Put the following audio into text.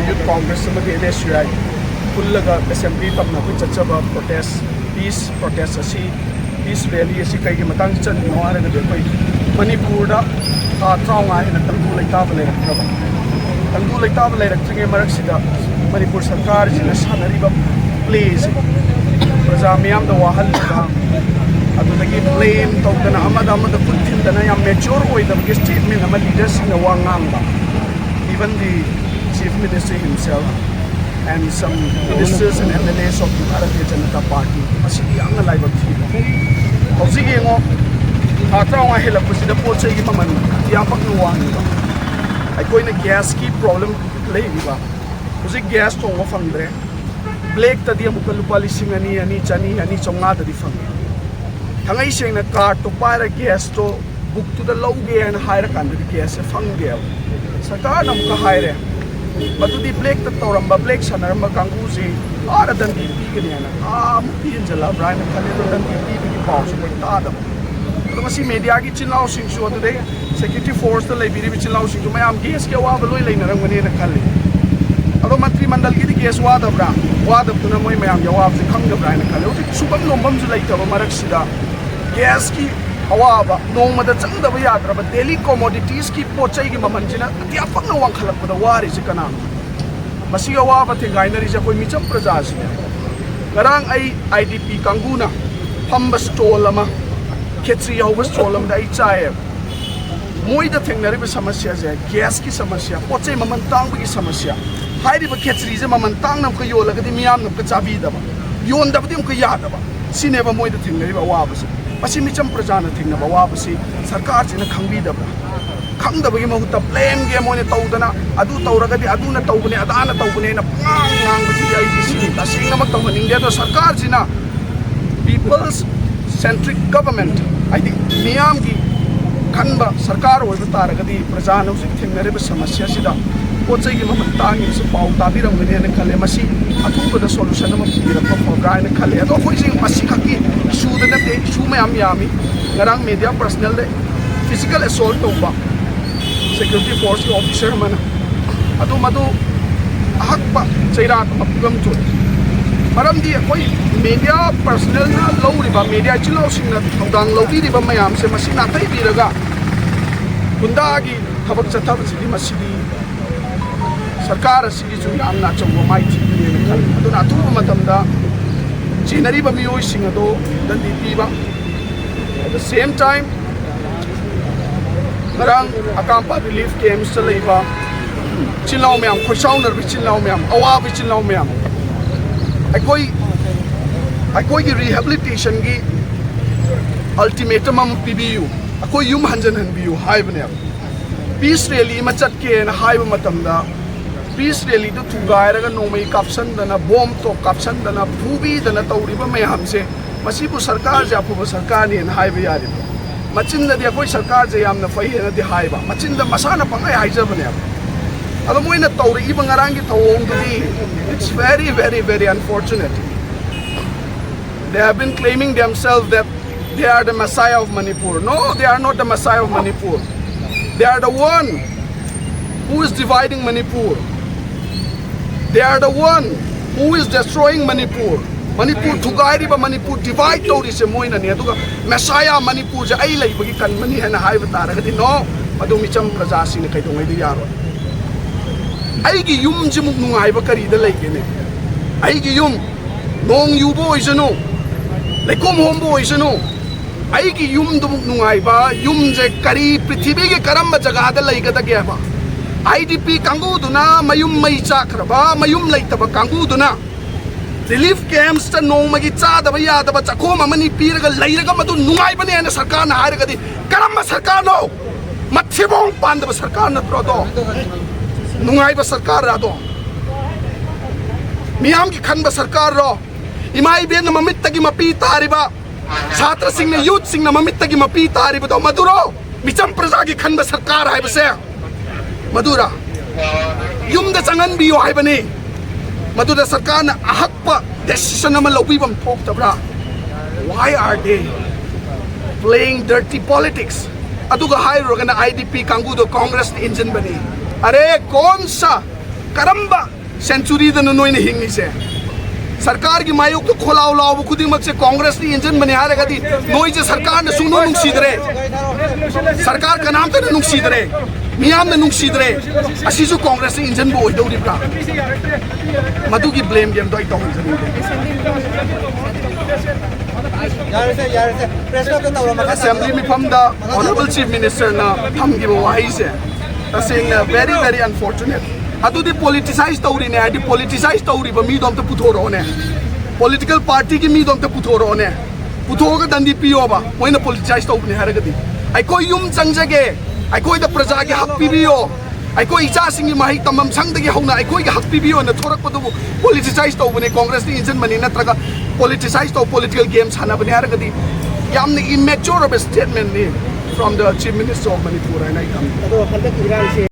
Youth Congress NSUI पुल्लगा assembly तमना कोई चचबा protest piece protest असी piece rally असी कई के मतंग चलनो हारगा दे कोई मणिपुर दा त्राउंगा हेना तंगु लेताब लेरखबा तंगु लेताब लेरखत्रिगे मरकसिदा मणिपुर सरकार जिना सानरिबा प्लेस प्रजा मियाम दा वाहल्लिबा अदुदगी ब्लेम तौदना अमदा अमदा पुथिंदना या मैच्योर ओइदबगे स्टेटमेंट अमा लीडर्स इन वांगांबा even the Chief Minister himself and some ministers and MLAs of the Bharatiya Janata Party masih yang live thib hausi ge ngo thatra wa hela pusida pochai gi maman ya pak nuwang ba ai koi na gas ki problem lei ni ba hausi gas to ngo fangdre black ta dia mukal lupa lising ani chani ani chonga da di fang thangai seng na car to para gas to book to the low ge and hire kan the gas fang ge सरकार नम का हायरे मधुदी black तौरम black सनरम कांगूसी are दन दी पीगने ना मुक्ति जला Bryan खले दन दी piggy पाउस कोई तादम तो मसी media की चिल्लाओ सिंसु अदुदे सिक्योरिटी फोर्स द लेबिरी बि चिल्लाओ सिंसु मयाम केस के वाब लोय लेनरंगने ना खले अदो मंत्री मंडल की केस वादब्रा वादबतुना मोय मयाम जवाब से खंगब्रा ना खले उति सुबम लोमबम जु लेतब मरकसिदा केस की अवाब नोंमद चंगदब याद्रब डेली कमोडिटीज की पोचई की ममनजिना अत्याफंग वांखलकपद वारि से कना मसी अवाब थेगाइनरी जे कोई मिचम प्रजा से गरांग आई आईडीपी कांगुना फंब स्टॉल अमा खेत्री हौब स्टॉल अमा आई चाय मोइद थेंगनरिब समस्या जे गैस की समस्या पोचई ममन तांग की समस्या हाइरिब खेत्री जे ममन तांग नम को योलगदि मियाम नम को चाबीदब योंदबदि को यादब सिनेब मोइद थेंगनरिब अवाब से मसी मिचम प्रजाना थिंगना वाबसी सरकार जिना खंगबीदब्रा खंगदबगी महुता ब्लेम गे मोने तौदना अदु तौरगदि अदुना तौबने अदाना तौबने ना पंगांगबसी आईसी तसिंगम तौहनिंगे तो सरकार जिना पीपल्स सेंट्रिक गवर्नमेंट आइदि मियाम की खनबा सरकार होइब तारगदि प्रजाना उसी थिंगनरेब समस्या सिदा पोचै की ममन तांगी से पाउ ताबिरंगने ने खले मसी अथुबदा सॉल्यूशन अम पिरप फॉरगाइन खले अदो फोइसिंग मसी खकी इशू द नते इशू में यामी गरांग मीडिया पर्सनल दे फिजिकल असॉल्ट तोबा सिक्योरिटी फोर्स के ऑफिसर मन अदो मदो अहकबा चैरा मपगम चो मरम दी कोई मीडिया पर्सनल ना लौरिबा मीडिया चिलाउ सिंग ना थौदांग लौबीरिबा मयाम से मसी नाथै बिरगा गुंडा की थबक चथब सिदी मसीदी सरकार असिगी जो यामना चंगो माइ थिबने ने खल अदुना अथुबा मतमदा चीनरीबा मियोय सिंग अदो दंदी पीबा at the same time marang akampa relief camps चलैबा चिल्लाउ म्याम खोइसाउनर बि चिल्लाउ म्याम अवा बि चिल्लाउ म्याम अकोई की रिहेबिलिटेशन की अल्टीमेटम पीबीयू अकोई युम हंजन हनबियू हाइबने पीस रैली मचत के हाइब मतमदा पीस रैली तो थुगायरगा नोमई कापसनदना बॉम्ब तो कापसनदना फूबीदना तौरिबा मयाम से मसीबु सरकार जे अफुब सरकार ने हाइब यारि मचिनदि अकोई सरकार जे यामना फैहेनदि हाइबा मचिनद मसाना पंगाय हाइजबने अदो Moina तौरिबा ngaranggi thawongdudi it's very very very unfortunate. They have been claiming themselves that they are the Messiah of Manipur. No, they are not the Messiah of Manipur. They are the one who is dividing Manipur. They are the one who is destroying Manipur. Manipur thugairi ba Manipur divide tori se moina ne aduga Messiah Manipur je ai lai bagi kan mani hena hai batara gadi no adu micham praja sin kai dongai di yaro ai gi yum ji muk nungai ba kari da lai ge ne ai gi yum nong yu bo isano lai kom hom bo isano ai gi yum du muk nungai ba yum je kari prithvi ge karam ba jaga da lai ga da ge ba IDP kangu duna mayum mai chakra ba mayum lai ta ba kangu duna relief camps ta nong magi cha da ba ya da ba chakho mamani pir ga lai ga madu nungai ba ne na sarkar na har ga di karam ba sarkar no mathibong pan da ba sarkar na pro do nungai ba sarkar ra do miyam ki khan ba sarkar ro imai ben na mamit ta gi mapi tari ba chhatra sing ne youth sing na mamit ta gi mapi tari ba do maduro micham praja gi khan ba sarkar hai ba se madura yum da changan biyo hai bani मधुदा सरकार ना अहक्पा decision अमा लौबीबम थोक्तब्रा. Why are they playing dirty politics? अदुगा हाइरोगना IDP कांगुदो कांग्रेस इंजन बनी. अरे कौन सा करम्बा सेंचुरी द नोइन हिंगी से सरकार की मायोग तो खोलाव लाव खुदी मत से कांग्रेस की इंजन बने हारे गदी नोई जे सरकार ने सुनो नुक्सीदरे सरकार का नाम तो नुक्सीदरे मियाम ने नुक्सीदरे असीसु कांग्रेस की इंजन बो ओइदौरी ब्रा मधु की ब्लेम गेम तो इतो असेंबली में फमदा ऑनरेबल चीफ मिनिस्टर ना हम की वाही से तसेंग वेरी वेरी अनफॉर्चुनेट अदुदी पॉलिटिसाइज तौरी ने आदि पॉलिटिसाइज तौरी ब मीदोम त पुथोरो ने पॉलिटिकल पार्टी की मीदोम त पुथोरो ने पुथोगा दंदी पियोबा मोइना पॉलिटिसाइज तौनी हारगदी आइको युम चंगजगे आइको द प्रजा के हक पिबियो आइको इचा सिंगी माहि तमम संगदगी हौना आइको के हक पिबियो न थोरक पदु पॉलिटिसाइज तौबने कांग्रेस नि इंजन बनी नत्रगा पॉलिटिसाइज तौ पॉलिटिकल गेम्स हाना बने हारगदी यामने इमेच्योर ऑफ स्टेटमेंट नि from the chief minister of Manipur आई नाइ कम